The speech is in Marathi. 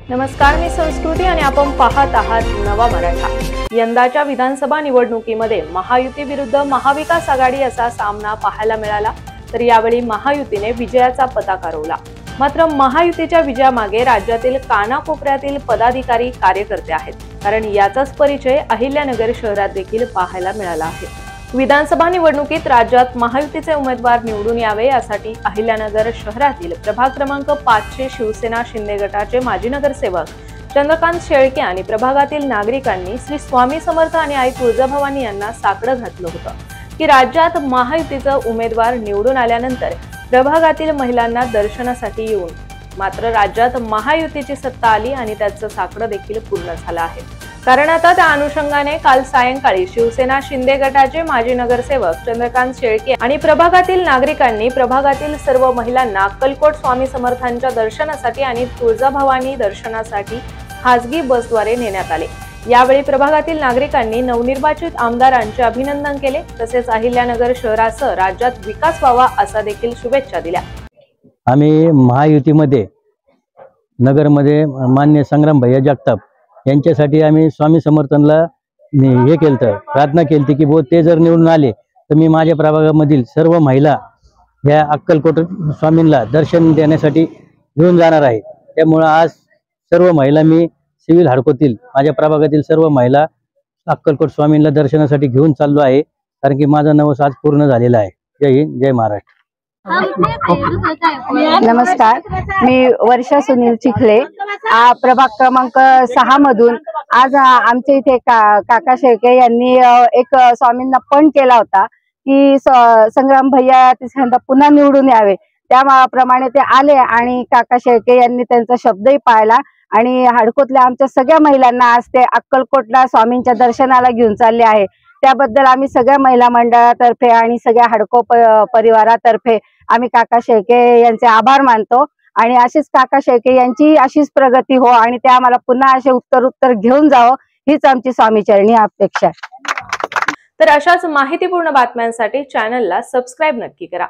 नमस्कार, मी संस्कृती आणि आपण पाहत आहात नवा मराठा। यंदाच्या विधानसभा निवडणुकीमध्ये महायुती विरुद्ध महाविकास आघाडी असा सामना पाहायला मिळाला। तर यावेळी महायुतीने विजयाचा पताका रोवला। मात्र महायुतीच्या विजयामागे राज्यातील कानाकोपऱ्यातील पदाधिकारी कार्यकर्ते आहेत, कारण याचाच परिचय अहिल्यानगर शहरात देखील पाहायला मिळाला आहे। विधानसभा निवडणुकीत राज्यात महायुतीचे उमेदवार निवडून यावे यासाठी अहिल्यानगर शहरातील प्रभाग क्रमांक 5चे शिवसेना शिंदे गटाचे माजी नगरसेवक चंद्रकांत शेळके आणि प्रभागातील नागरिकांनी श्री स्वामी समर्थ आणि आई तुळजाभवानी यांना साकडं घातलं होतं की राज्यात महायुतीचा उमेदवार निवडून आल्यानंतर प्रभागातील महिलांना दर्शनासाठी येऊन मात्र राज्यात महायुतीची सत्ता आली आणि त्याचं साकडं देखील पूर्ण झालं आहे। कारण आता त्या अनुषंगाने काल सायंकाळी शिवसेना शिंदे गटाचे माजी नगरसेवक चंद्रकांत शेळके आणि प्रभागातील नागरिकांनी प्रभागातील सर्व महिलांना अक्कलकोट स्वामी समर्थांच्या दर्शनासाठी आणि तुळजाभवानी दर्शनासाठी खासगी बसद्वारे नेण्यात आले। यावेळी प्रभागातील नागरिकांनी नवनिर्वाचित आमदारांचे अभिनंदन केले, तसेच अहिल्यानगर शहरासह राज्यात विकास व्हावा असा देखील शुभेच्छा दिल्या। आम्ही महायुतीमध्ये नगरमध्ये मान्य संग्राम भैया जगताप यांच्यासाठी आम्ही स्वामी समर्थांना हे केलं, प्रार्थना केली की वो ते जर निवडून आले तर मी माझ्या प्रभागामधील सर्व महिला या अक्कलकोट स्वामींना दर्शन देण्यासाठी घेऊन जाणार आहे। त्यामुळे आज सर्व महिला मी सिव्हिल हाडकोतील माझ्या प्रभागातील सर्व महिला अक्कलकोट स्वामींना दर्शनासाठी घेऊन चाललो आहे, कारण की माझा नवस आज पूर्ण झालेला आहे। जय हिंद, जय महाराष्ट्र। नमस्कार, मी वर्षा सुनील चिखले, प्रभाग क्रमांक 6 मधून आज आमच्या इथे काका शेळके यांनी एक स्वामींना पण केला होता की संग्राम भैया तिसऱ्यांदा पुन्हा निवडून यावे। त्याप्रमाणे ते आले आणि काका शेळके यांनी त्यांचा शब्दही पाळला आणि हाडकोतल्या आमच्या सगळ्या महिलांना आज ते अक्कलकोटला स्वामींच्या दर्शनाला घेऊन चालले आहे। त्याबद्दल आम्ही सगळ्या महिला मंडळातर्फे आणि सगळ्या हाडको परिवारातर्फे आम्ही काका शेळके यांचे आभार मानतो आणि अशीच काका शेळके यांची अशीच प्रगती हो आणि ते आम्हाला पुन्हा असे उत्तर घेऊन जावं हीच आमची स्वामीचरणी अपेक्षा आहे। तर अशाच माहितीपूर्ण बातम्यांसाठी चॅनलला सबस्क्राइब नक्की करा।